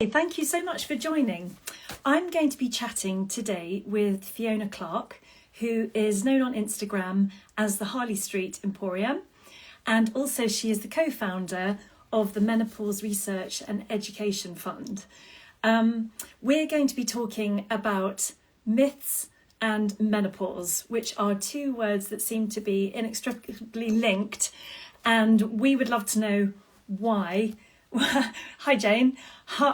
Thank you so much for joining. I'm going to be chatting today with Fiona Clark, who is known on Instagram as the Harley Street Emporium, and also she is the co-founder of the Menopause Research and Education Fund. We're going to be talking about myths and menopause, which are two words that seem to be inextricably linked, and we would love to know why. Hi Jane.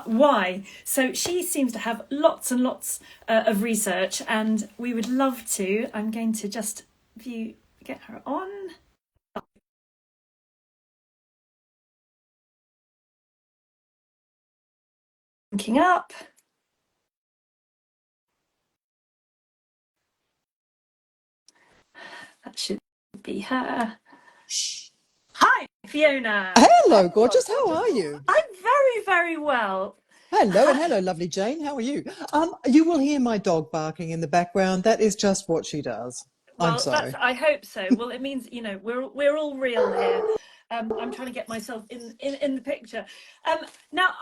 Why? So she seems to have lots and lots of research, and we would love to. I'm going to just get her on. Linking up. That should be her. Hi Fiona. Hello, gorgeous. How are you? I'm very, very well. Hello, and hello, lovely Jane. How are you? You will hear my dog barking in the background. That is just what she does. I'm Well, sorry. I hope so. Well, it means we're all real here. I'm trying to get myself in the picture. Now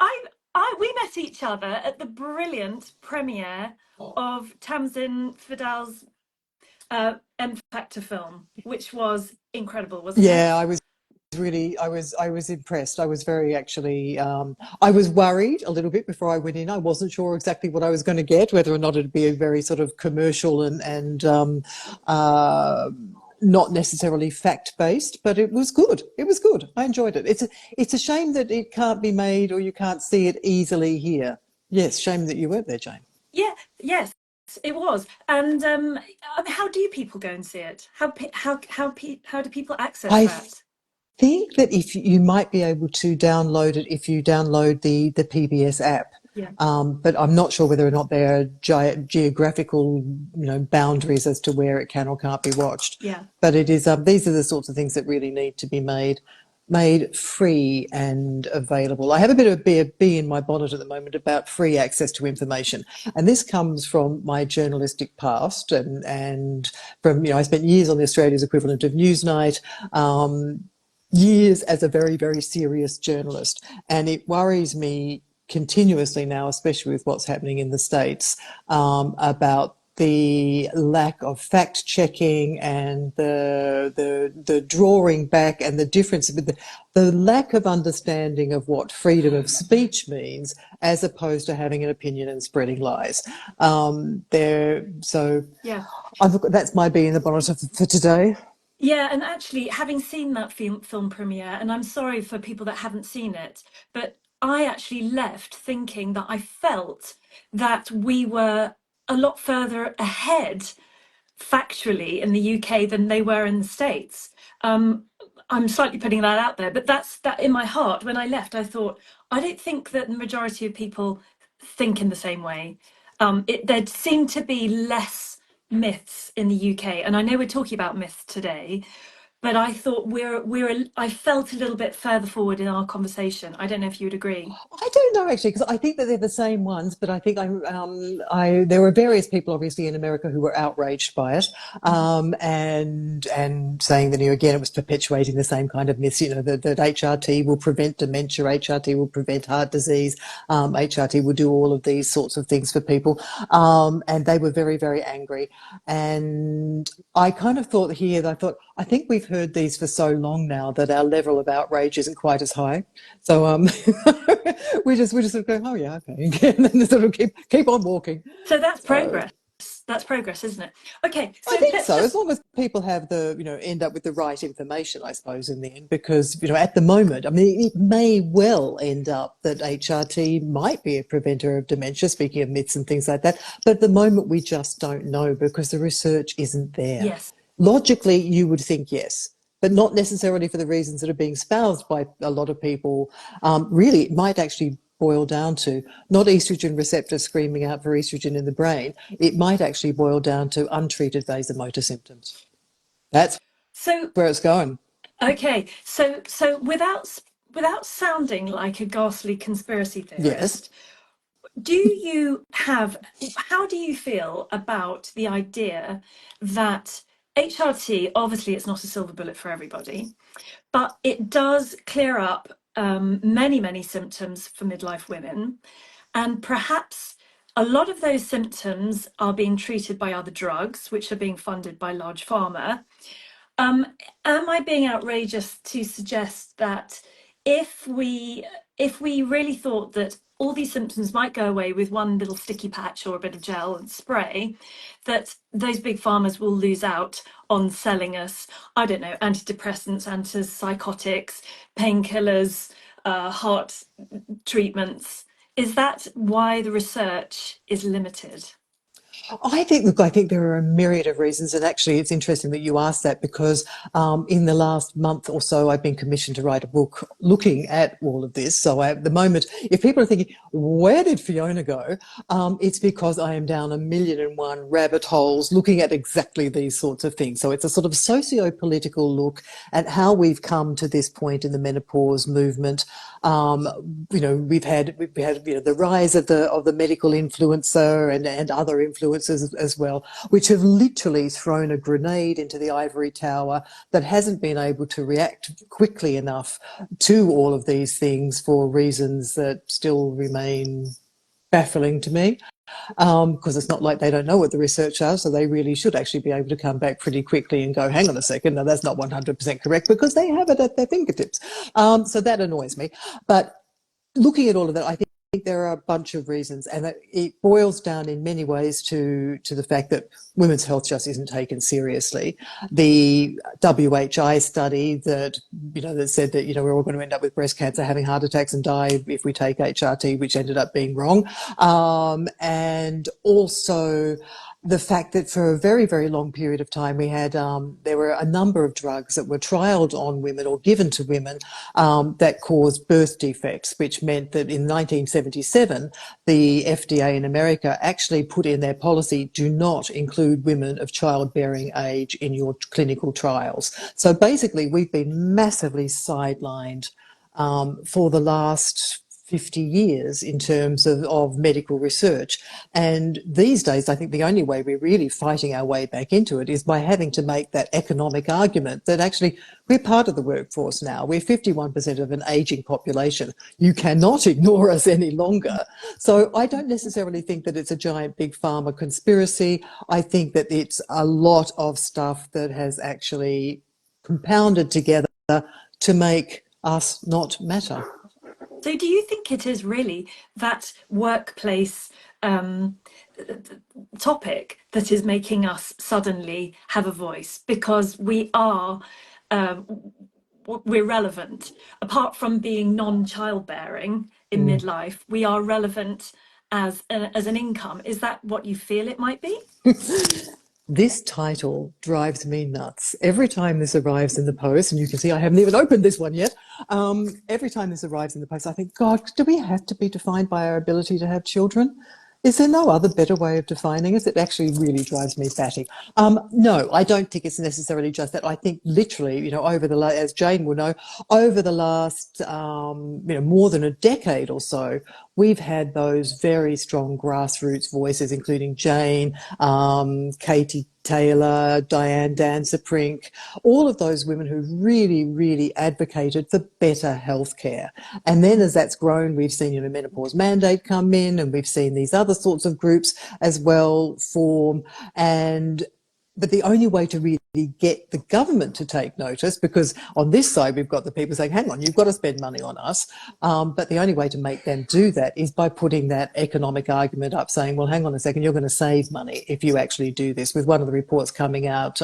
we met each other at the brilliant premiere of Tamsin Fadal's M Factor film, which was incredible, wasn't it? Yeah, I was impressed. I was very I was worried a little bit before I went in. I wasn't sure exactly what I was going to get, whether or not it'd be a very sort of commercial and not necessarily fact-based, but it was good. It was good. I enjoyed it. It's a shame that it can't be made or you can't see it easily here. Yes, shame that you weren't there, Jane. Yeah, yes, it was. And how do people go and see it? How do people access I that? think that if you might be able to download it if you download the PBS app. Yeah. But I'm not sure whether or not there are geographical, boundaries as to where it can or can't be watched. Yeah. But it is these are the sorts of things that really need to be made free and available. I have a bit of a bee in my bonnet at the moment about free access to information, and this comes from my journalistic past and from I spent years on the Australia's equivalent of Newsnight. Years as a very, very serious journalist. And it worries me continuously now, especially with what's happening in the States, about the lack of fact checking and the drawing back and the difference, the lack of understanding of what freedom of speech means as opposed to having an opinion and spreading lies. Yeah. That's my bee in the bonnet for today. Yeah, and actually, having seen that film premiere, and I'm sorry for people that haven't seen it, but I actually left thinking that I felt that we were a lot further ahead factually in the UK than they were in the States. I'm slightly putting that out there, but that's that in my heart. When I left, I thought, I don't think that the majority of people think in the same way. There seemed to be less myths in the UK, and I know we're talking about myths today, but I thought I felt a little bit further forward in our conversation. I don't know if you would agree. I don't know actually, because I think that they're the same ones, but I think there were various people obviously in America who were outraged by it, and saying that again it was perpetuating the same kind of myths, that HRT will prevent dementia, HRT will prevent heart disease, HRT will do all of these sorts of things for people, and they were very, very angry. And I kind of thought I think we've heard these for so long now that our level of outrage isn't quite as high. So we just sort of go, oh yeah, okay, and then sort of keep on walking. So that's So progress. That's progress, isn't it? Okay, so I think let's so, as just long as people have end up with the right information, I suppose, in the end, because at the moment, I mean, it may well end up that HRT might be a preventer of dementia, speaking of myths and things like that, but at the moment we just don't know because the research isn't there. yes. Logically, you would think yes, but not necessarily for the reasons that are being espoused by a lot of people. Really, it might actually boil down to not estrogen receptors screaming out for estrogen in the brain. It might actually boil down to untreated vasomotor symptoms. That's So where it's going. okay, so without sounding like a ghastly conspiracy Yes. theorist, how do you feel about the idea that HRT, obviously it's not a silver bullet for everybody, but it does clear up many symptoms for midlife women. And perhaps a lot of those symptoms are being treated by other drugs, which are being funded by large pharma. Um, am I being outrageous to suggest that if we if we really thought that all these symptoms might go away with one little sticky patch or a bit of gel and spray, that those big pharmas will lose out on selling us, I don't know, antidepressants, antipsychotics, painkillers, heart treatments? Is that why the research is limited? Look, I think there are a myriad of reasons. And actually, it's interesting that you asked that because in the last month or so, I've been commissioned to write a book looking at all of this. So at the moment, if people are thinking, where did Fiona go? It's because I am down a million and one rabbit holes looking at exactly these sorts of things. So it's a sort of socio-political look at how we've come to this point in the menopause movement. We've had the rise of the medical influencer and other influencers as well, which have literally thrown a grenade into the ivory tower that hasn't been able to react quickly enough to all of these things for reasons that still remain baffling to me. Because it's not like they don't know what the research are, so they really should actually be able to come back pretty quickly and go, hang on a second, no, that's not 100% correct, because they have it at their fingertips. So that annoys me. But looking at all of that, I think there are a bunch of reasons, and it boils down in many ways to the fact that women's health just isn't taken seriously. The WHI study that said that we're all going to end up with breast cancer, having heart attacks, and die if we take HRT, which ended up being wrong, and also the fact that for a very, very long period of time we had there were a number of drugs that were trialled on women or given to women that caused birth defects, which meant that in 1977 the FDA in America actually put in their policy, do not include women of childbearing age in your clinical trials. So basically we've been massively sidelined for the last 50 years in terms of medical research. And these days, I think the only way we're really fighting our way back into it is by having to make that economic argument that actually we're part of the workforce now. We're 51% of an ageing population. You cannot ignore us any longer. So I don't necessarily think that it's a giant big pharma conspiracy. I think that it's a lot of stuff that has actually compounded together to make us not matter. So, do you think it is really that workplace um, topic that is making us suddenly have a voice? Because um, we're relevant. Apart from being non-childbearing in Mm. midlife, we are relevant as an income. Is that what you feel it might be? This title drives me nuts. Every time this arrives in the post, and you can see I haven't even opened this one yet. Every time this arrives in the post, I think, God, do we have to be defined by our ability to have children? Is there no other better way of defining us? It actually really drives me batty. No, I don't think it's necessarily just that. I think literally, as Jane will know, over the last, more than a decade or so, we've had those very strong grassroots voices, including Jane, Katie Taylor, Diane Dancer-Prink, all of those women who really, really advocated for better healthcare. And then as that's grown, we've seen, menopause mandate come in, and we've seen these other sorts of groups as well form. But the only way to really get the government to take notice, because on this side we've got the people saying, hang on, you've got to spend money on us. But the only way to make them do that is by putting that economic argument up, saying, well, hang on a second, you're going to save money if you actually do this. With one of the reports coming out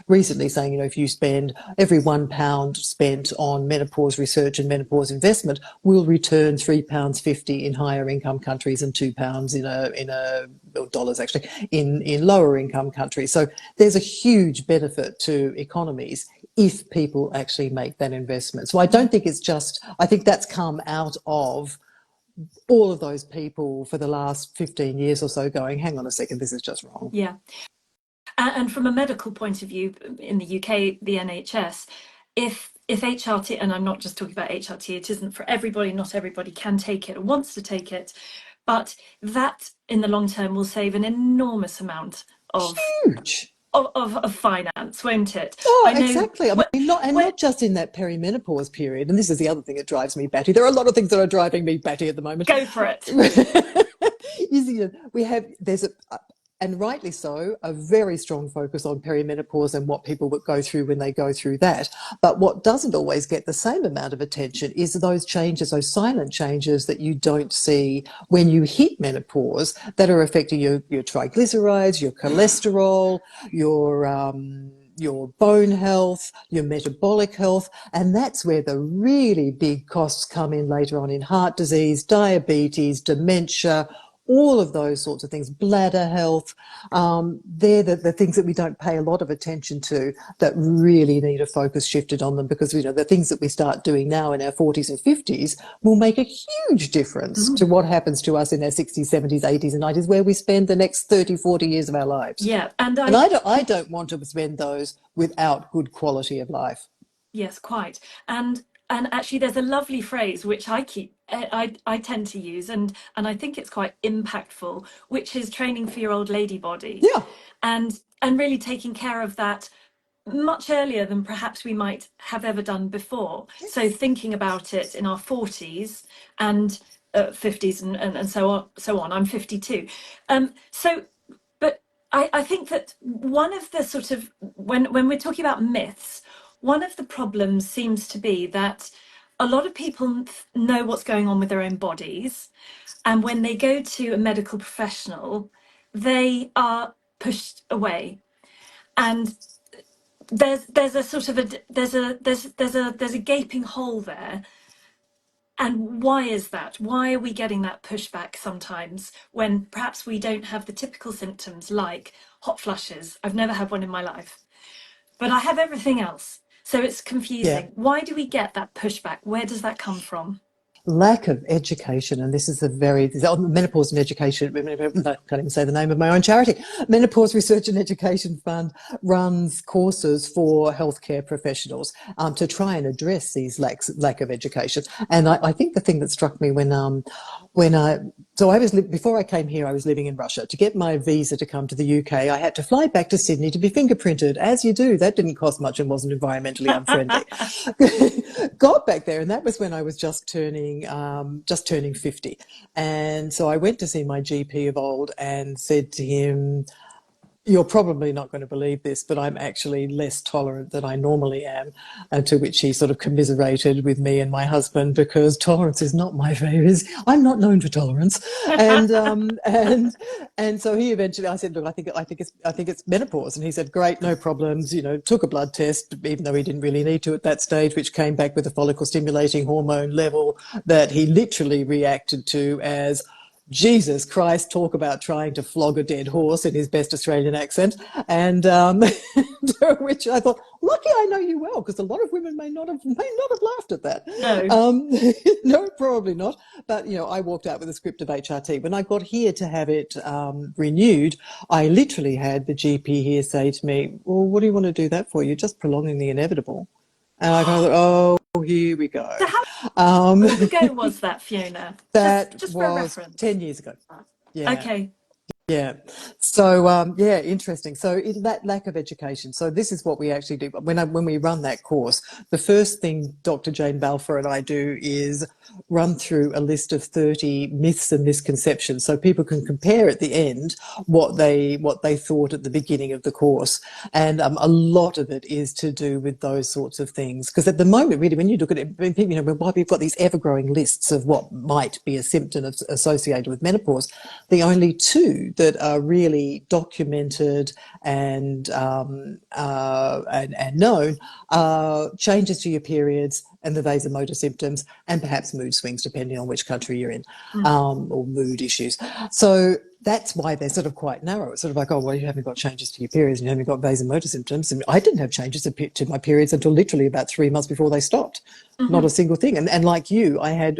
recently saying, if you spend every £1 spent on menopause research and menopause investment will return £3.50 in higher income countries and £2 dollars actually in lower income countries. So there's a huge benefit to economies if people actually make that investment. So I don't think I think that's come out of all of those people for the last 15 years or so going, hang on a second, this is just wrong. Yeah. And from a medical point of view, in the UK, the NHS, if HRT, and I'm not just talking about HRT, it isn't for everybody, not everybody can take it or wants to take it, but that in the long term will save an enormous amount of Huge. of finance, won't it? Oh, I know. exactly. I mean, not just in that perimenopause period. And this is the other thing that drives me batty. There are a lot of things that are driving me batty at the moment. Go for it. We have there's a and rightly so, a very strong focus on perimenopause and what people would go through when they go through that. But what doesn't always get the same amount of attention is those changes, those silent changes that you don't see when you hit menopause that are affecting your triglycerides, your cholesterol, your bone health, your metabolic health, and that's where the really big costs come in later on in heart disease, diabetes, dementia, all of those sorts of things, bladder health. They're the things that we don't pay a lot of attention to that really need a focus shifted on them, because the things that we start doing now in our 40s and 50s will make a huge difference to what happens to us in our 60s, 70s, 80s and 90s, where we spend the next 30, 40 years of our lives. Yeah, and And I don't want to spend those without good quality of life. yes, quite. And actually, there's a lovely phrase which I tend to use, and I think it's quite impactful, which is training for your old lady body, Yeah. and really taking care of that much earlier than perhaps we might have ever done before. So Yes. thinking about it in our 40s and 50s and so on. I'm 52. So but I think that one of the sort of when we're talking about myths, one of the problems seems to be that a lot of people know what's going on with their own bodies, and when they go to a medical professional, they are pushed away. And there's a sort of there's a gaping hole there. And why is that? Why are we getting that pushback sometimes when perhaps we don't have the typical symptoms like hot flushes? I've never had one in my life, but I have everything else. So it's Yeah. confusing. Why do we get that pushback? Where does that come from? Lack of education, and this is menopause and education. I can't even say the name of my own charity. Menopause Research and Education Fund runs courses for healthcare professionals to try and address these lack of education. And I think the thing that struck me when I so I was before I came here, I was living in Russia. To get my visa to come to the UK, I had to fly back to Sydney to be fingerprinted, as you do. That didn't cost much and wasn't environmentally unfriendly. Got back there, and that was when I was just turning 50. And so I went to see my GP of old and said to him, "You're probably not going to believe this, but I'm actually less tolerant than I normally am." And to which he sort of commiserated with me and my husband, because tolerance is not my favourite. I'm not known for tolerance. And so he eventually, I said, "Look, I think it's menopause." And he said, "Great, no problems." Took a blood test, even though he didn't really need to at that stage, which came back with a follicle stimulating hormone level that he literally reacted to as, Jesus Christ, talk about trying to flog a dead horse in his best Australian accent. And to which I thought, lucky I know you well, because a lot of women may not have laughed at that. No. No, probably not. But, I walked out with a script of HRT. When I got here to have it renewed, I literally had the GP here say to me, "Well, what do you want to do that for? You're just prolonging the inevitable." And I kind of thought, oh, here we go. So how Um, long ago was that, Fiona? Just that just for a was reference. 10 years ago. Yeah. Okay. Yeah. So, yeah, interesting. So that lack of education. So this is what we actually do. When we run that course, the first thing Dr. Jane Balfour and I do is run through a list of 30 myths and misconceptions, so people can compare at the end what they thought at the beginning of the course. And a lot of it is to do with those sorts of things. Because at the moment, really, when you look at it, while we've got these ever-growing lists of what might be a symptom associated with menopause, the only two that are really documented and known are changes to your periods and the vasomotor symptoms, and perhaps mood swings, depending on which country you're in, or mood issues. So that's why they're sort of quite narrow. It's sort of like, oh, well, you haven't got changes to your periods and you haven't got vasomotor symptoms. And I didn't have changes to my periods until literally about 3 months before they stopped. Not a single thing. And like you, I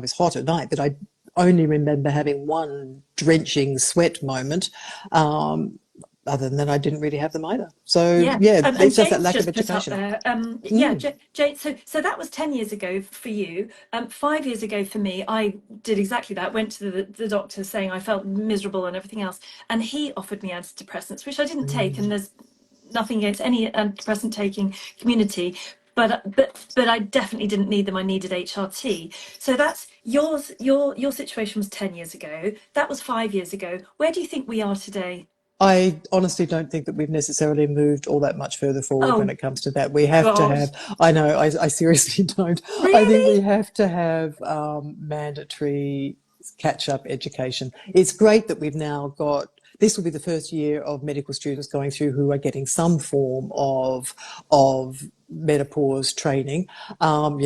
was hot at night, but I only remember having one drenching sweat moment, other than that, I didn't really have them either. So Yeah, yeah, and it's just that Jane's lack of just put up education. there. Yeah, Mm. Jane. So that was 10 years ago for you. 5 years ago for me, I did exactly that. Went to the doctor saying I felt miserable and everything else, and he offered me antidepressants, which I didn't take. And Mm. there's nothing against any antidepressant taking community, but I definitely didn't need them. I needed HRT. So that's yours. Your situation was 10 years ago. That was 5 years ago. Where do you think we are today? I honestly don't think that we've necessarily moved all that much further forward when Oh it comes to that. We have to God, have, I know, I seriously don't. I think we really? have to have mandatory catch up education. It's great that we've now got, this will be the first year of medical students going through who are getting some form of menopause training. Yeah. But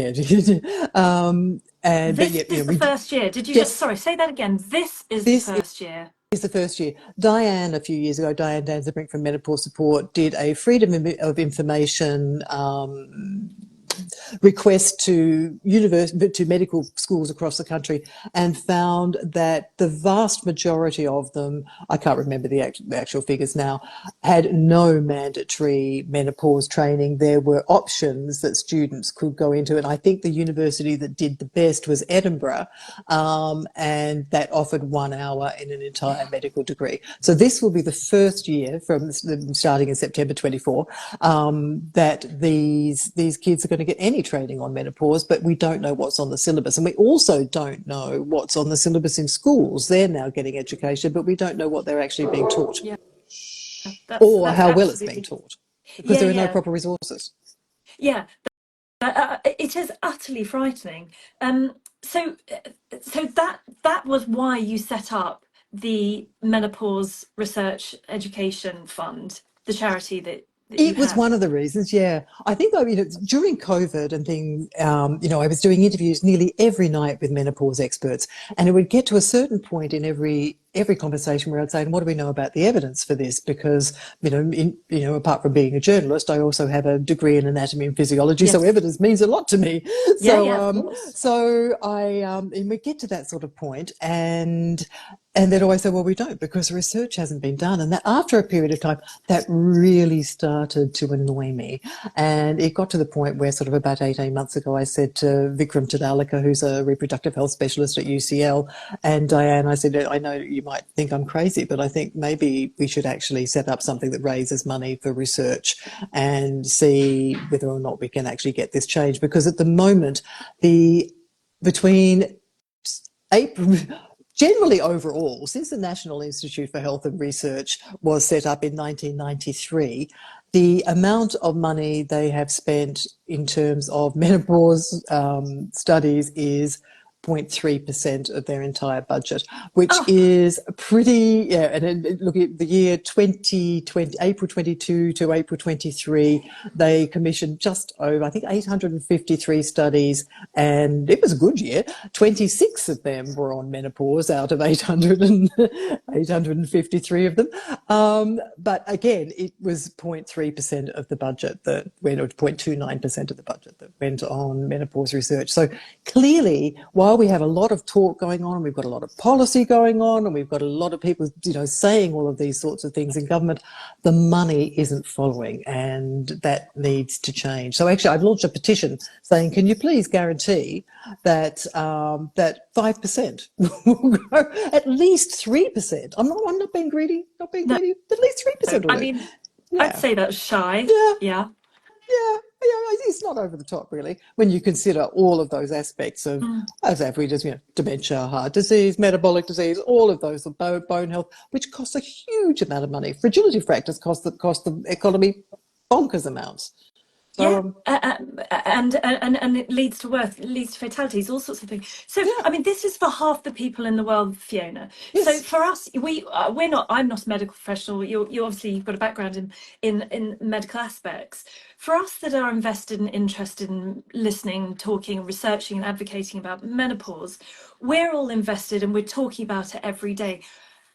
This yeah, is the we, first year. Did you just, yes, sorry, say that again. This is the this first year. is the first year. Diane, a few years ago, Diane Danzebrink from Menopause Support did a freedom of information request to to medical schools across the country, and found that the vast majority of them, I can't remember the actual figures now, had no mandatory menopause training. There were options that students could go into, and I think the university that did the best was Edinburgh, and that offered 1 hour in an entire medical degree. So this will be the first year from starting in September 24 that these kids are going to get any training on menopause, but we don't know what's on the syllabus. And we also don't know what's on the syllabus in schools. They're now getting education, but we don't know what they're actually being taught Yeah, or that's how well it's being absolutely. taught because Yeah, there are no yeah, proper resources. yeah. It is utterly frightening. So, so that was why you set up the Menopause Research Education Fund, the charity that you It was have. one of the reasons, yeah. I think, though, during COVID and things, I was doing interviews nearly every night with menopause experts, and it would get to a certain point in every conversation where I'd say, "What do we know about the evidence for this?" Because apart from being a journalist, I also have a degree in anatomy and physiology, so Yes. evidence means a lot to me. Yeah, So, yeah, of course. and we get to that sort of point, and they'd always say, well, we don't because research hasn't been done. And that after a period of time, that really started to annoy me. And it got to the point where sort of about 18 months ago, I said to Vikram Tadalika, who's a reproductive health specialist at UCL, and Diane, I said, I know you might think I'm crazy, but I think maybe we should actually set up something that raises money for research and see whether or not we can actually get this changed. Because at the moment, between April, generally overall, since the National Institute for Health and Research was set up in 1993, the amount of money they have spent in terms of menopause studies is 0.3% of their entire budget, which Oh, is pretty, yeah. And look at the year 2020, April 22 to April 23, they commissioned just over, I think, 853 studies, and it was a good year. 26 of them were on menopause out of 853 of them. But again, it was 0.3% of the budget that went, or 0.29% of the budget that went on menopause research. So clearly, while we have a lot of talk going on, we've got a lot of policy going on, and we've got a lot of people, saying all of these sorts of things in government, the money isn't following, and that needs to change. So actually, I've launched a petition saying, can you please guarantee that that 5% will go, at least 3%. I'm not being greedy, no. at least 3% will I do. mean, I'd Yeah, say that's shy. yeah, Yeah. yeah, yeah. It's not over the top, really, when you consider all of those aspects of, Mm. as averages, dementia, heart disease, metabolic disease, all of those, bone health, which costs a huge amount of money. Fragility factors cost the economy bonkers amounts. So, Yeah, and it leads to worth, it leads to fatalities, all sorts of things. So, yeah, I mean, this is for half the people in the world, Fiona. So, yes. for us, we're not. I'm not a medical professional. You obviously you've got a background in medical aspects. For us that are invested and interested in listening, talking, researching, and advocating about menopause, we're all invested and we're talking about it every day.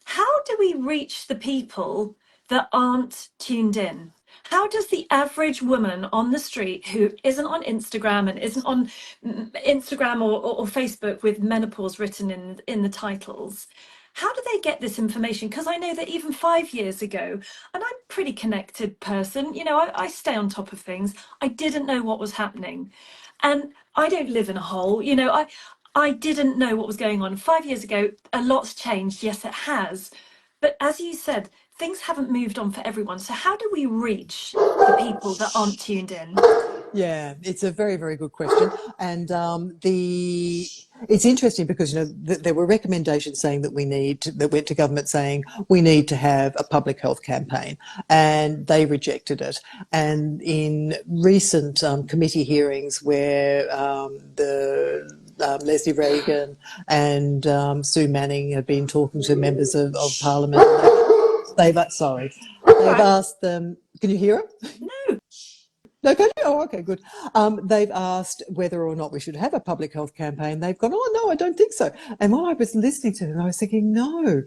How do we reach the people that aren't tuned in? How does the average woman on the street who isn't on Instagram and isn't on Instagram or Facebook with menopause written in the titles, how do they get this information? Because I know that even 5 years ago, and I'm a pretty connected person, I stay on top of things. I didn't know what was happening. And I don't live in a hole, I didn't know what was going on. 5 years ago, a lot's changed. Yes, it has. But as you said, things haven't moved on for everyone. So how do we reach the people that aren't tuned in? Yeah, it's a very, very good question. And the it's interesting because there were recommendations saying that went to government saying we need to have a public health campaign, and they rejected it. And in recent committee hearings where the Leslie Reagan and Sue Manning have been talking to members of Parliament, sorry, All they've right. asked them. Can you hear them? No. No, can you? Oh, okay, good. They've asked whether or not we should have a public health campaign. They've gone, oh, no, I don't think so. And while I was listening to them, I was thinking, no.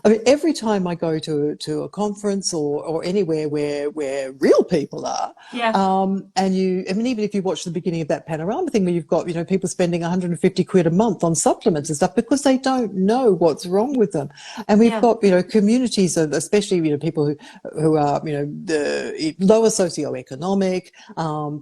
I mean, every time I go to a conference or anywhere where real people are, Yeah. I mean, even if you watch the beginning of that panorama thing where you've got, people spending 150 quid a month on supplements and stuff because they don't know what's wrong with them. And we've Yeah. got, communities of, especially, people who are, the lower socioeconomic,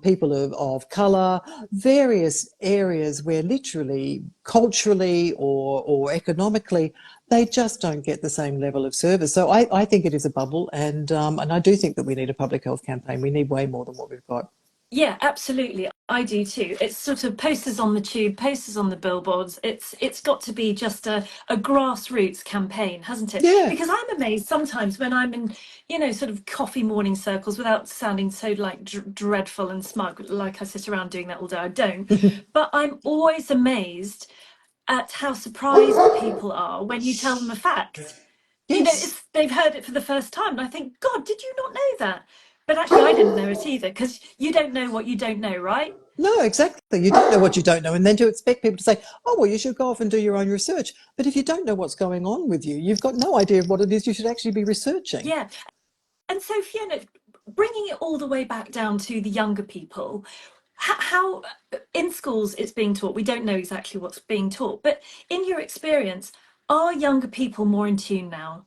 people of colour, various areas where literally, culturally or economically, they just don't get the same level of service. So I think it is a bubble, and I do think that we need a public health campaign. We need way more than what we've got. Yeah, absolutely. I do too. It's sort of posters on the tube, posters on the billboards. It's got to be just a grassroots campaign, hasn't it? Yeah. Because I'm amazed sometimes when I'm in, sort of coffee morning circles, without sounding so like dreadful and smug, like I sit around doing that all day. I don't. But I'm always amazed at how surprised people are when you tell them a fact. Yes. It's they've heard it for the first time, and I think, God, did you not know that? But actually, I didn't know it either, because you don't know what you don't know, right? No, exactly. You don't know what you don't know. And then to expect people to say, oh, well, you should go off and do your own research. But if you don't know what's going on with you, you've got no idea of what it is you should actually be researching. Yeah. And so, Fiona, bringing it all the way back down to the younger people, how in schools it's being taught, we don't know exactly what's being taught, but in your experience, are younger people more in tune now?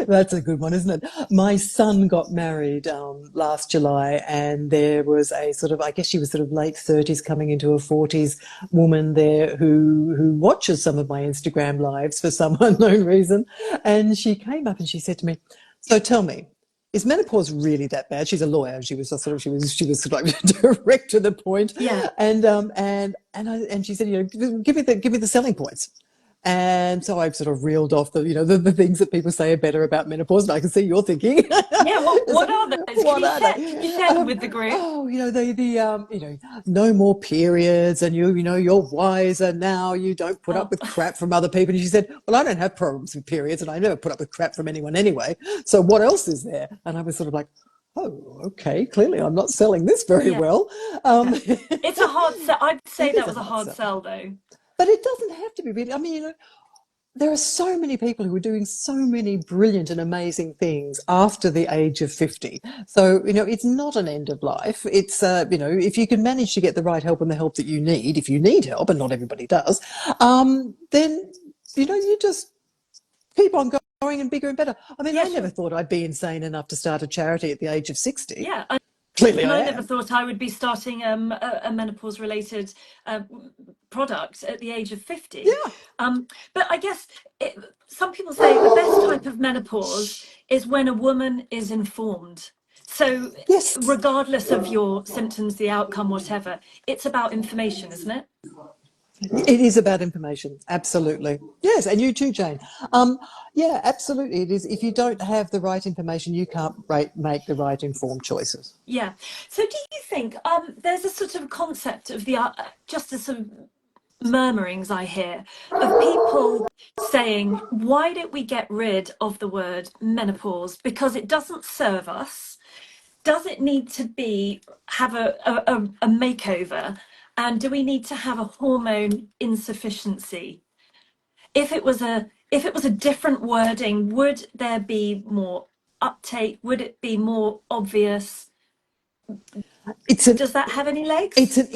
That's a good one, isn't it? My son got married last July, and there was a sort of, I guess she was sort of late 30s, coming into her 40s woman there who watches some of my Instagram lives for some unknown reason. And she came up and she said to me, so tell me, is menopause really that bad? She's a lawyer, and she was just sort of sort of like direct to the point. Yeah. And she said, give me the selling points. And so I've sort of reeled off the things that people say are better about menopause, and I can see you're thinking, Yeah, what so, are those? Can what you are share can you they? share them with the group? No more periods, and you're wiser now. You don't put up Oh, with crap from other people. And she said, well, I don't have problems with periods, and I never put up with crap from anyone anyway. So what else is there? And I was sort of like, oh, okay, clearly I'm not selling this very yeah. well. Um, It's a hard sell. I'd say it is that a was a hard hard sell. sell, though. But it doesn't have to be really. I mean, there are so many people who are doing so many brilliant and amazing things after the age of 50. So, it's not an end of life. It's, if you can manage to get the right help and the help that you need, if you need help, and not everybody does, then, you just keep on going and bigger and better. I mean, Yeah, I never sure. thought I'd be insane enough to start a charity at the age of 60. Yeah, Clearly and I I never am. thought I would be starting a menopause related uh, product at the age of 50. Yeah. But I guess some people say the best type of menopause is when a woman is informed. So, Yes. regardless of your symptoms, the outcome, whatever, it's about information, isn't it? It is about information, absolutely. Yes, and you too, Jane. Yeah, absolutely. It is. If you don't have the right information, you can't make the right informed choices. Yeah. So, do you think there's a sort of concept of the just a sort of murmurings I hear of people saying, why don't we get rid of the word menopause because it doesn't serve us? Does it need to have a makeover? And do we need to have a hormone insufficiency? If it was a different wording, would there be more uptake? Would it be more obvious? It's an Does that have any it's legs? an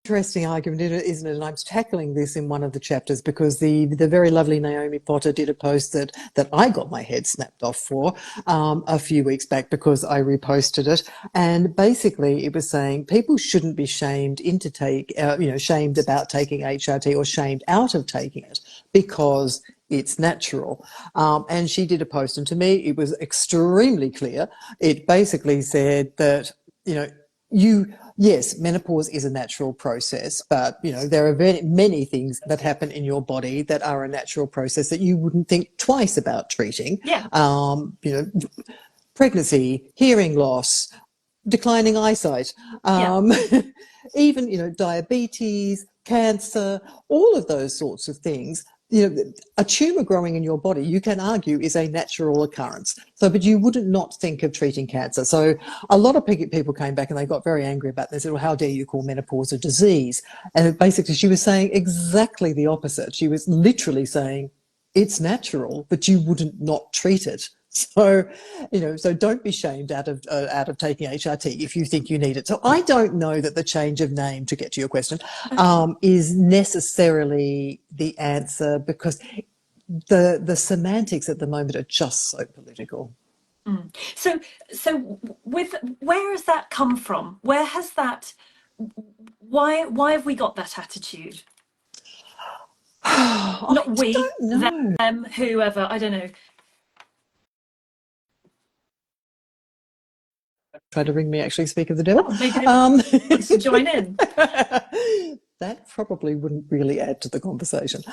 Interesting argument, isn't it? And I'm tackling this in one of the chapters because the very lovely Naomi Potter did a post that I got my head snapped off for a few weeks back because I reposted it, and basically it was saying people shouldn't be shamed into shamed about taking HRT or shamed out of taking it because it's natural. And she did a post, and to me it was extremely clear. It basically said that you know you yes, menopause is a natural process, but there are very many things that happen in your body that are a natural process that you wouldn't think twice about treating. Yeah, Pregnancy, hearing loss, declining eyesight, yeah, even diabetes, cancer, all of those sorts of things. A tumor growing in your body, you can argue, is a natural occurrence. So, but you wouldn't not think of treating cancer. So, a lot of people came back and they got very angry about this. They said, "Well, how dare you call menopause a disease?" And basically, she was saying exactly the opposite. She was literally saying it's natural, but you wouldn't not treat it. So, so don't be shamed out of taking HRT if you think you need it. So I don't know that the change of name, to get to your question, okay. is necessarily the answer because the semantics at the moment are just so political. So, so with where has that come from? Where has that? Why have we got that attitude? I Not we, don't know. them, whoever. I don't know. Try to ring me actually speak of the devil. Oh, maybe they Um, want to join in. that probably wouldn't really add to the conversation.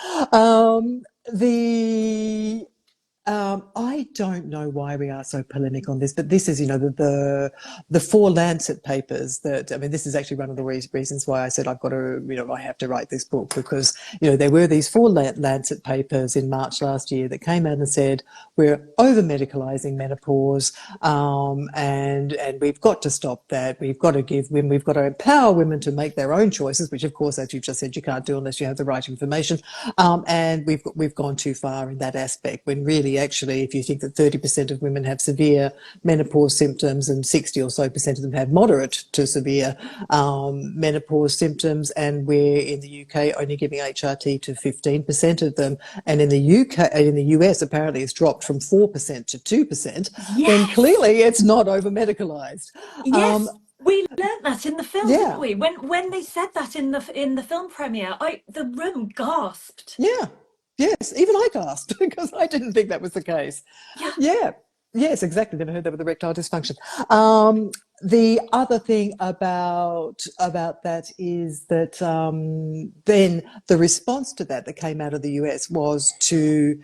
The I don't know why we are so polemic on this, but this is, the four Lancet papers that, I mean, this is actually one of the reasons why I said I've got to, I have to write this book because, there were these four Lancet papers in March last year that came out and said, we're over medicalising menopause, and we've got to stop that. We've got to give women, we've got to empower women to make their own choices, which of course, as you've just said, you can't do unless you have the right information. And we've gone too far in that aspect when really, actually, if you think that 30% of women have severe menopause symptoms and 60 or so percent of them have moderate to severe menopause symptoms, and we're in the UK only giving HRT to 15% of them, and in the US, apparently it's dropped from 4% to 2%, then Yes, clearly it's not over medicalised. yes. We learnt that in the film, didn't Yeah, we? When they said that in the film premiere, the room gasped. yeah, yes. Even I gasped because I didn't think that was the case. Yeah, Yeah, yes, exactly. Never heard that with erectile dysfunction. The other thing about that is that then the response to that came out of the US was to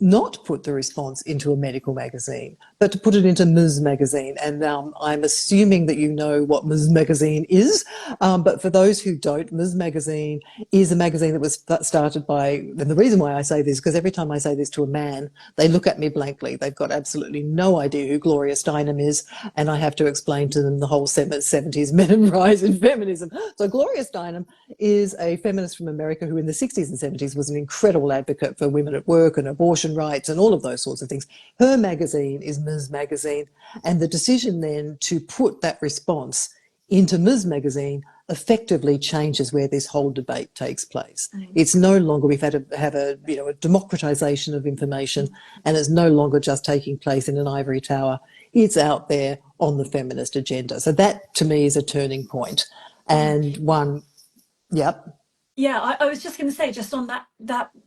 not put the response into a medical magazine, but to put it into Ms. Magazine. And I'm assuming that you know what Ms. Magazine is. But for those who don't, Ms. Magazine is a magazine that was started by, and the reason why I say this is because every time I say this to a man, they look at me blankly. They've got absolutely no idea who Gloria Steinem is. And I have to explain to them the whole 70s men and rise in feminism. So Gloria Steinem is a feminist from America who in the 60s and 70s was an incredible advocate for women at work and abortion rights and all of those sorts of things. Her magazine is Ms. Magazine, and the decision then to put that response into Ms. Magazine effectively changes where this whole debate takes place. It's no longer, we've had to have a democratization of information, and it's no longer just taking place in an ivory tower. It's out there on the feminist agenda. So that to me is a turning point, and one. Yep. yeah. I was just going to say, just on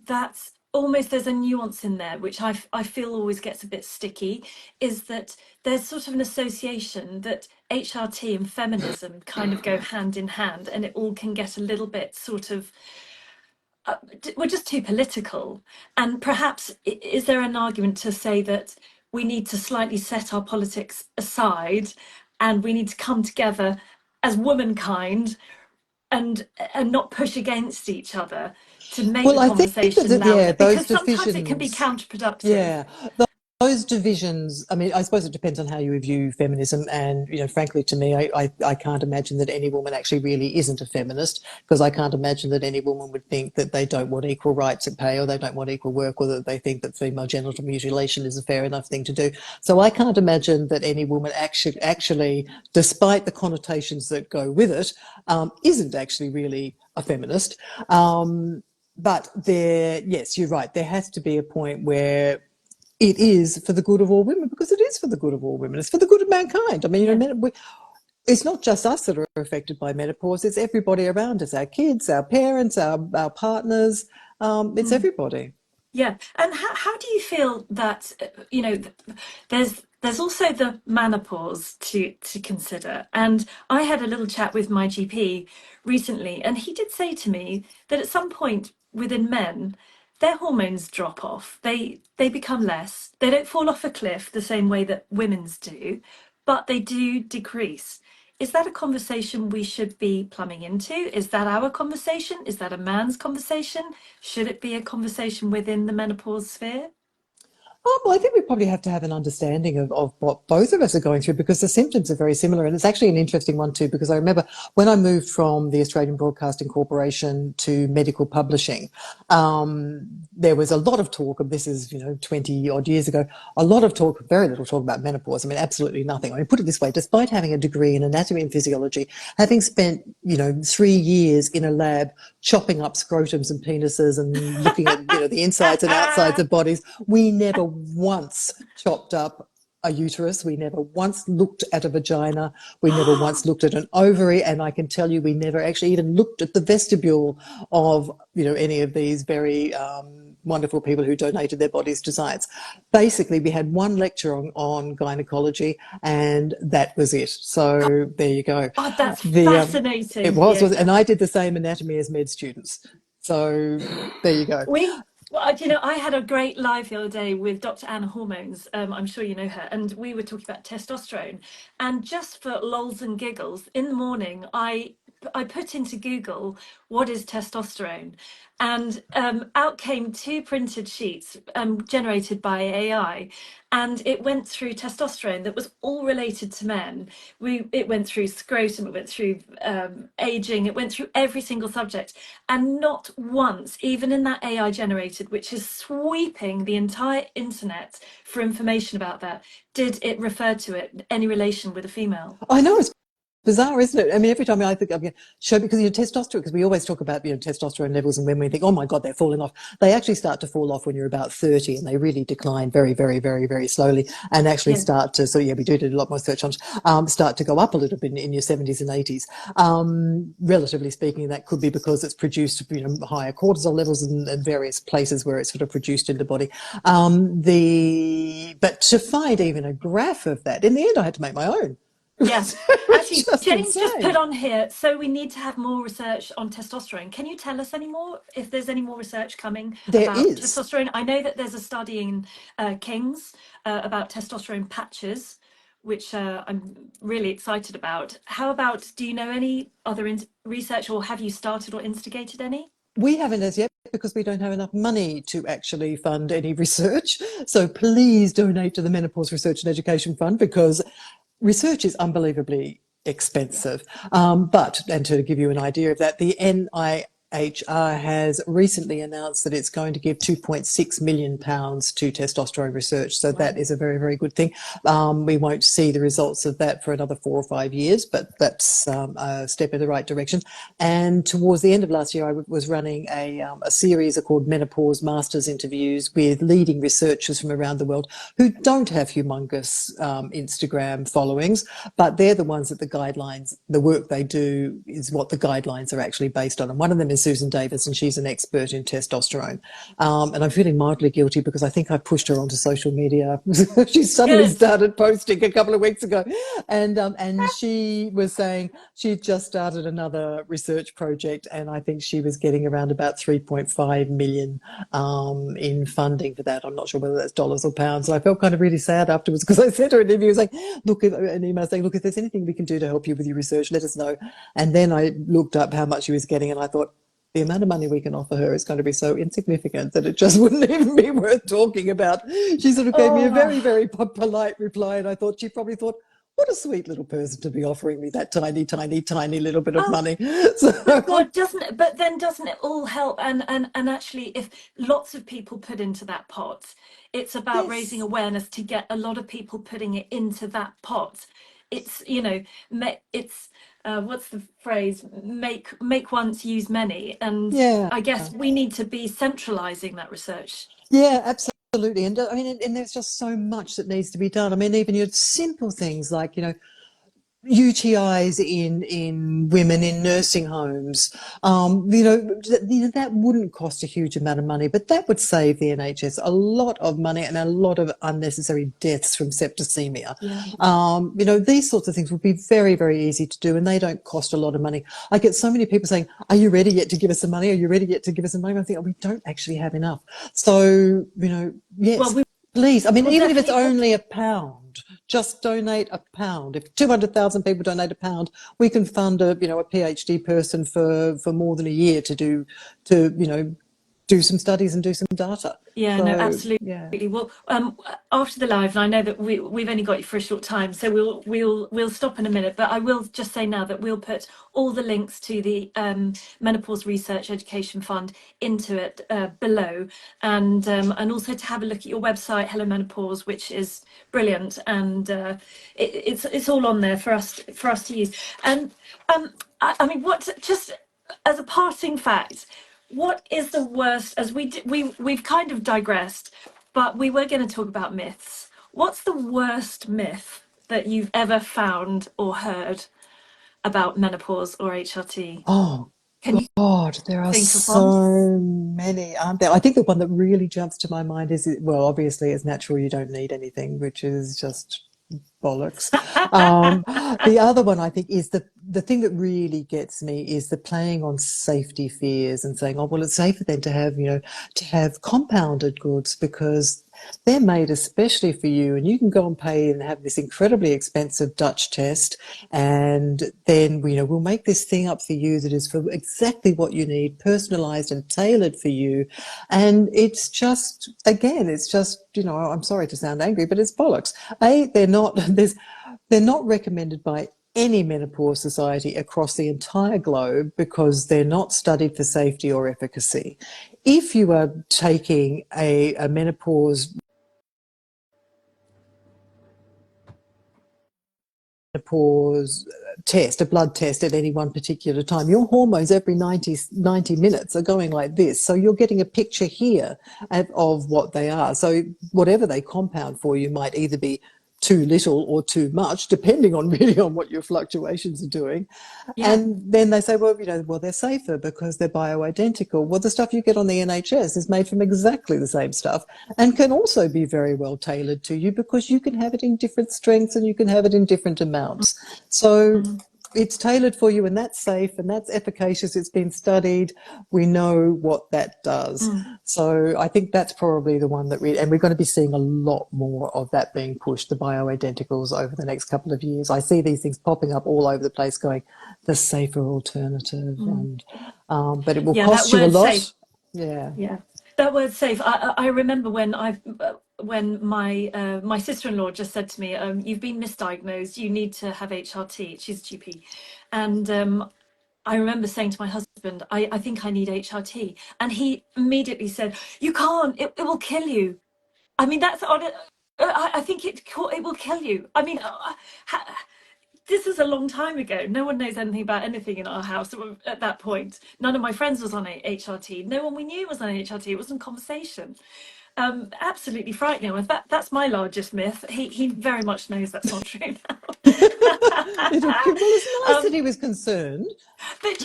that's almost there's a nuance in there which I feel always gets a bit sticky. Is that there's sort of an association that HRT and feminism kind of go hand in hand, and it all can get a little bit sort of we're just too political. And perhaps is there an argument to say that we need to slightly set our politics aside and we need to come together as womankind and not push against each other to make the Well, I think conversation yeah, louder, those because sometimes it can be divisions, counterproductive. yeah, those divisions, I mean, I suppose it depends on how you view feminism. And, frankly, to me, I can't imagine that any woman actually really isn't a feminist, because I can't imagine that any woman would think that they don't want equal rights at pay, or they don't want equal work, or that they think that female genital mutilation is a fair enough thing to do. So I can't imagine that any woman actually, despite the connotations that go with it, isn't actually really a feminist. But yes, you're right. There has to be a point where it is for the good of all women, because it is for the good of all women. It's for the good of mankind. I mean, Yeah. it's not just us that are affected by menopause. It's everybody around us, our kids, our parents, our partners. It's Mm. everybody. Yeah, and how do you feel that there's also the menopause to consider, and I had a little chat with my GP recently, and he did say to me that at some point within men, their hormones drop off. They become less. They don't fall off a cliff the same way that women's do, but they do decrease. Is that a conversation we should be plumbing into? Is that our conversation? Is that a man's conversation? Should it be a conversation within the menopause sphere? Oh, well, I think we probably have to have an understanding of what both of us are going through, because the symptoms are very similar. And it's actually an interesting one too, because I remember when I moved from the Australian Broadcasting Corporation to medical publishing, there was a lot of talk of, this is, 20 odd years ago, a lot of talk, very little talk about menopause. I mean, absolutely nothing. I mean, put it this way, despite having a degree in anatomy and physiology, having spent, 3 years in a lab chopping up scrotums and penises and looking at, the insides and outsides of bodies, we never once chopped up a uterus. We never once looked at a vagina. We never once looked at an ovary. And I can tell you, we never actually even looked at the vestibule of, any of these very wonderful people who donated their bodies to science. Basically, we had one lecture on gynecology, and that was it. So there you go. Oh, that's The It fascinating, was, and Fiona. I did the same anatomy as med students. So there you go. I had a great live the other day with Dr. Anna Hormones. I'm sure you know her, and we were talking about testosterone. And just for lols and giggles, in the morning, I put into Google what is testosterone, and out came two printed sheets generated by AI, and it went through testosterone that was all related to men. It went through scrotum, it went through aging, it went through every single subject, and not once, even in that AI generated, which is sweeping the entire internet for information about that, did it refer to it any relation with a female. I know, it's bizarre, isn't it? I mean, every time I think I'm going to show, because testosterone, because we always talk about testosterone levels, and when we think, oh my god, they're falling off, they actually start to fall off when you're about 30, and they really decline very, very, very, very slowly, and actually Yeah. start to. So yeah, we do a lot more search on start to go up a little bit in your 70s and 80s. Relatively speaking, that could be because it's produced higher cortisol levels in various places where it's sort of produced in the body. But to find even a graph of that, in the end, I had to make my own. Yeah. It was Actually, just James just put insane. on here, so we need to have more research on testosterone. Can you tell us any more, if there's any more research coming There about is. testosterone? I know that there's a study in King's about testosterone patches, which I'm really excited about. How about, do you know any other research, or have you started or instigated any? We haven't as yet, because we don't have enough money to actually fund any research. So please donate to the Menopause Research and Education Fund, because research is unbelievably Yeah. expensive. And to give you an idea of that, the NIHR has recently announced that it's going to give £2.6 million to testosterone research. So Wow. that is a very, very good thing. We won't see the results of that for another 4 or 5 years, but that's a step in the right direction. And towards the end of last year, I was running a series called Menopause Masters Interviews with leading researchers from around the world who don't have humongous Instagram followings, but they're the ones that the work they do is what the guidelines are actually based on. And one of them is Susan Davis, and she's an expert in testosterone. And I'm feeling mildly guilty because I think I pushed her onto social media. She suddenly Good. started posting a couple of weeks ago, and she was saying she'd just started another research project, and I think she was getting around about 3.5 million in funding for that. I'm not sure whether that's dollars or pounds. And I felt kind of really sad afterwards, because I sent her an email saying, an email saying, look, if there's anything we can do to help you with your research, let us know. And then I looked up how much she was getting, and I thought, the amount of money we can offer her is going to be so insignificant that it just wouldn't even be worth talking about. She sort of gave me a very, Oh, very polite reply, and I thought she probably thought, what a sweet little person to be offering me that tiny, tiny, tiny little bit of oh, money. but So, God, doesn't it? But then doesn't it all help? And actually, if lots of people put into that pot, it's about raising yes. awareness to get a lot of people putting it into that pot. It's it's what's the phrase? Make once, use many. And Yeah. I guess we need to be centralizing that research. Yeah, absolutely. And I mean, and there's just so much that needs to be done. I mean, even your simple things like, UTIs in women in nursing homes, that wouldn't cost a huge amount of money, but that would save the NHS a lot of money and a lot of unnecessary deaths from septicemia. Yeah. These sorts of things would be very, very easy to do, and they don't cost a lot of money. I get so many people saying, "Are you ready yet to give us some money? Are you ready yet to give us some money?" I think, oh, we don't actually have enough. So, Well, yes, we please. I mean, will even if it's definitely put. only a pound, just donate a pound. If 200,000 people donate a pound, we can fund a PhD person for more than a year to do some studies and do some data. Yeah, no, So absolutely. yeah. Well, after the live, and I know that we've only got you for a short time, so we'll stop in a minute. But I will just say now that we'll put all the links to the Menopause Research Education Fund into it below, and also to have a look at your website, Hello Menopause, which is brilliant, and it's all on there for us to use. And I mean, what just as a passing fact, what is the worst? As we've kind of digressed, but we were going to talk about myths. What's the worst myth that you've ever found or heard about menopause or HRT? Oh Can you God, there are think of one? so many, aren't there? I think the one that really jumps to my mind is, well, obviously it's natural, you don't need anything, which is just bollocks. Um, the other one I think is the thing that really gets me is the playing on safety fears and saying, oh well, it's safer then to have compounded goods because they're made especially for you, and you can go and pay and have this incredibly expensive Dutch test, and then we'll make this thing up for you that is for exactly what you need, personalised and tailored for you. And it's just, again, it's just, I'm sorry to sound angry, but it's bollocks. They're not recommended by any menopause society across the entire globe because they're not studied for safety or efficacy. If you are taking a menopause test, a blood test at any one particular time, your hormones every 90 minutes are going like this. So you're getting a picture here of what they are. So whatever they compound for you might either be too little or too much, depending on really on what your fluctuations are doing. Yeah. And then they say, well, they're safer because they're bioidentical. Well, the stuff you get on the NHS is made from exactly the same stuff and can also be very well tailored to you because you can have it in different strengths and you can have it in different amounts. So Mm, it's tailored for you and that's safe and that's efficacious. It's been studied. We know what that does. mm. So I think that's probably the one that and we're going to be seeing a lot more of that being pushed, the bioidenticals, over the next couple of years. I see these things popping up all over the place going, the safer alternative. Mm. And but it will Yeah, that cost you a word safe. lot. Yeah. Yeah, that word safe. I remember when my sister-in-law just said to me, "You've been misdiagnosed. You need to have HRT." She's a GP, and I remember saying to my husband, I think I need HRT. And he immediately said, "You can't, it will kill you." I mean, that's on it. I think it will kill you. I mean, this is a long time ago. No one knows anything about anything in our house at that point. None of my friends was on HRT. No one we knew was on HRT. It wasn't conversation. Absolutely frightening. In fact, that's my largest myth. He very much knows that's not true Well, it's now. nice that he was concerned. But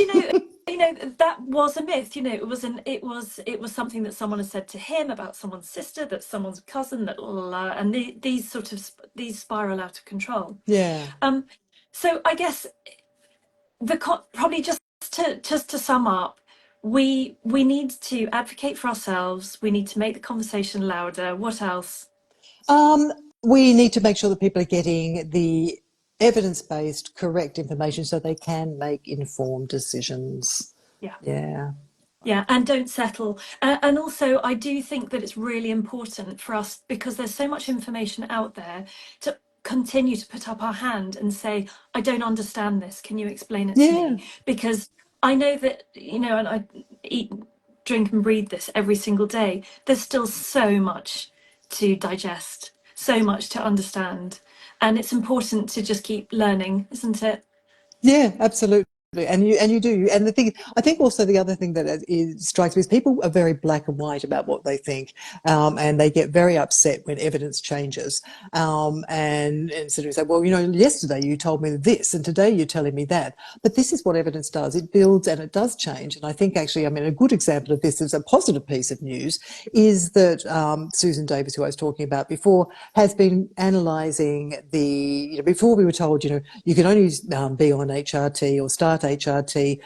that was a myth. It was something that someone had said to him about someone's sister, that someone's cousin, that and these spiral out of control. Yeah. Um, so I guess probably just to sum up, we need to advocate for ourselves. We need to make the conversation louder. What else? Um, we need to make sure that people are getting the evidence-based, correct information so they can make informed decisions. Yeah. Yeah. Yeah, and don't settle. And also, I do think that it's really important for us, because there's so much information out there, to continue to put up our hand and say, I don't understand this. Can you explain it to Yeah. me? Because I know that, and I eat, drink, and breathe this every single day. There's still so much to digest, so much to understand. And it's important to just keep learning, isn't it? Yeah, absolutely. And you do. And the thing, I think also the other thing that strikes me is people are very black and white about what they think, and they get very upset when evidence changes. And sort of say, well, yesterday you told me this, and today you're telling me that. But this is what evidence does. It builds and it does change. And I think actually, I mean, a good example of this is a positive piece of news is that Susan Davis, who I was talking about before, has been analysing before we were told, you can only be on HRT or start HRT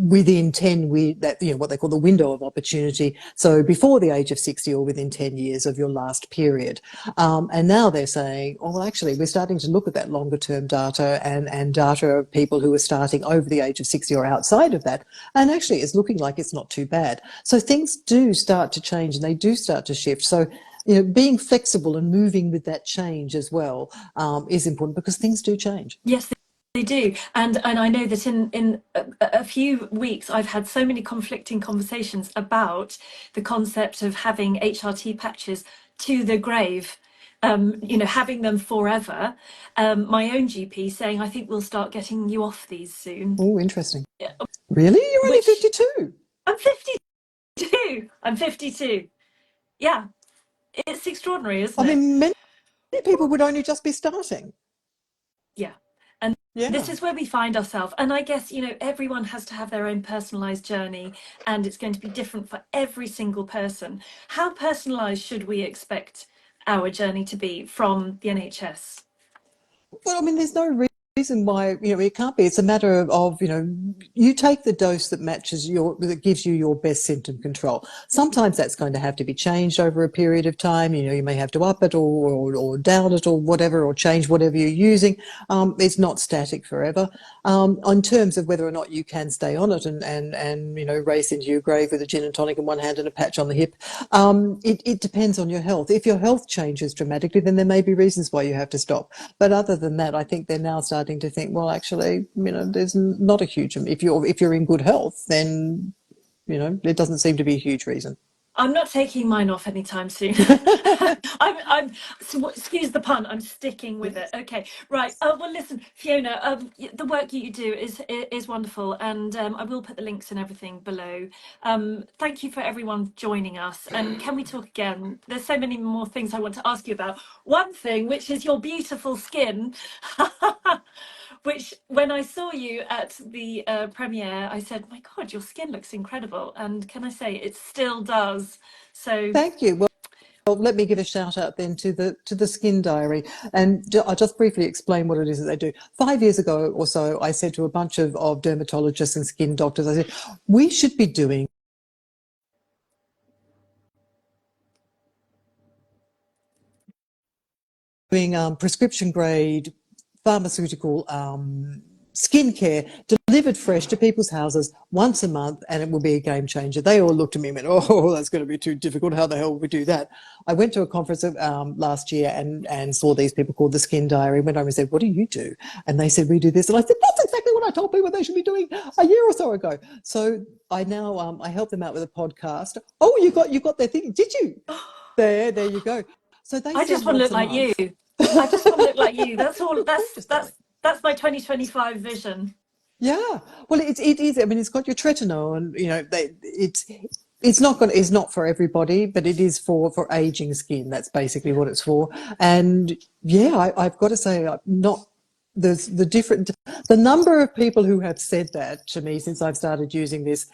within 10 what they call the window of opportunity, so before the age of 60 or within 10 years of your last period. And now they're saying, oh well, actually we're starting to look at that longer term data and data of people who are starting over the age of 60 or outside of that, and actually it's looking like it's not too bad. So things do start to change and they do start to shift. So being flexible and moving with that change as well is important, because things do change. Yes, they do. And I know that in a few weeks, I've had so many conflicting conversations about the concept of having HRT patches to the grave, having them forever. My own GP saying, I think we'll start getting you off these soon. Oh, interesting. Really? You're only Which 52? I'm 52. I'm 52. Yeah, it's extraordinary, isn't I it? mean, many people would only just be starting. Yeah. And this Yeah. is where we find ourselves. And I guess, everyone has to have their own personalized journey, and it's going to be different for every single person. How personalized should we expect our journey to be from the NHS? Well, I mean, there's no reason why it can't be. It's a matter of you take the dose that matches that gives you your best symptom control. Sometimes that's going to have to be changed over a period of time. You may have to up it or down it or whatever, or change whatever you're using. It's not static forever. In terms of whether or not you can stay on it and race into your grave with a gin and tonic in one hand and a patch on the hip, it depends on your health. If your health changes dramatically, then there may be reasons why you have to stop. But other than that, I think they're now starting to think, well, actually, there's not a huge. If you're in good health, then there doesn't seem to be a huge reason. I'm not taking mine off anytime soon. So excuse the pun. I'm sticking with it. Okay, right. Well, listen, Fiona. The work that you do is wonderful, and I will put the links and everything below. Thank you for everyone joining us, and can we talk again? There's so many more things I want to ask you about. One thing, which is your beautiful skin. Which, when I saw you at the premiere, I said, "My God, your skin looks incredible!" And can I say, it still does. So, Thank you. Well, let me give a shout out then to the Skin Diary, and I'll just briefly explain what it is that they do. 5 years ago or so, I said to a bunch of dermatologists and skin doctors, I said, we should be doing prescription grade pharmaceutical skincare delivered fresh to people's houses once a month, and it will be a game changer. They all looked at me and went, oh, that's going to be too difficult. How the hell will we do that? I went to a conference last year and saw these people called the Skin Diary. Went over and said, what do you do? And they said, we do this. And I said, that's exactly what I told people they should be doing a year or so ago. So I now I help them out with a podcast. Oh, you got their thing. Did you? There you go. So they I just send want to once look a like you. month. I just want to look like you. That's all. That's Just that's don't. that's my 2025 vision. Yeah, well, it is. I mean, it's got your tretinoin, and it's not for everybody, but it is for aging skin. That's basically Yeah. what it's for. And yeah, I've got to say, not there's the number of people who have said that to me since I've started using this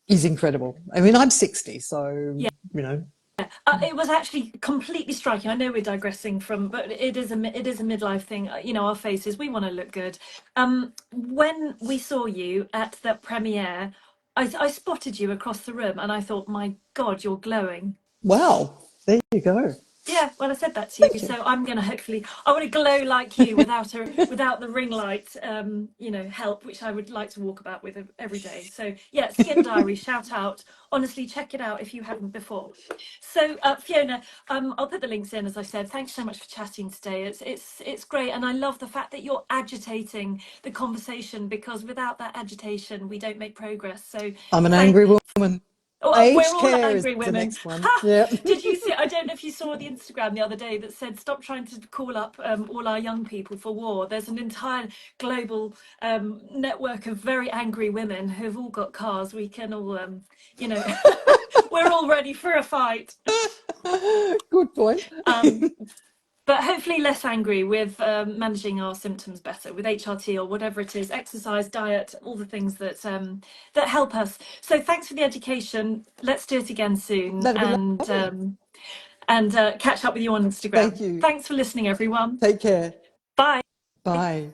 is incredible. I mean, I'm 60, so Yeah. you know. It was actually completely striking. I know we're digressing from, but it is a midlife thing. Our faces, we want to look good. When we saw you at that premiere, I spotted you across the room, and I thought, my God, you're glowing. Wow, there you go. Yeah, well, I said that to you, Thank you. so I'm going to hopefully, I want to glow like you without the ring light, help, which I would like to walk about with every day. So yeah, Skin Diary, shout out. Honestly, check it out if you haven't before. So Fiona, I'll put the links in, as I said. Thanks so much for chatting today. It's great, and I love the fact that you're agitating the conversation, because without that agitation, we don't make progress. So I'm an thank. angry woman. Well, we're Aged all care is angry the women. next one. Yeah. Did you see? I don't know if you saw the Instagram the other day that said, "Stop trying to call up all our young people for war." There's an entire global network of very angry women who've all got cars. We can all, we're all ready for a fight. Good point. Um, but hopefully less angry with managing our symptoms better with HRT or whatever it is, exercise, diet, all the things that help us. So thanks for the education. Let's do it again soon, That'd be lovely. and catch up with you on Instagram. Thank you. Thanks for listening, everyone. Take care. Bye. Bye.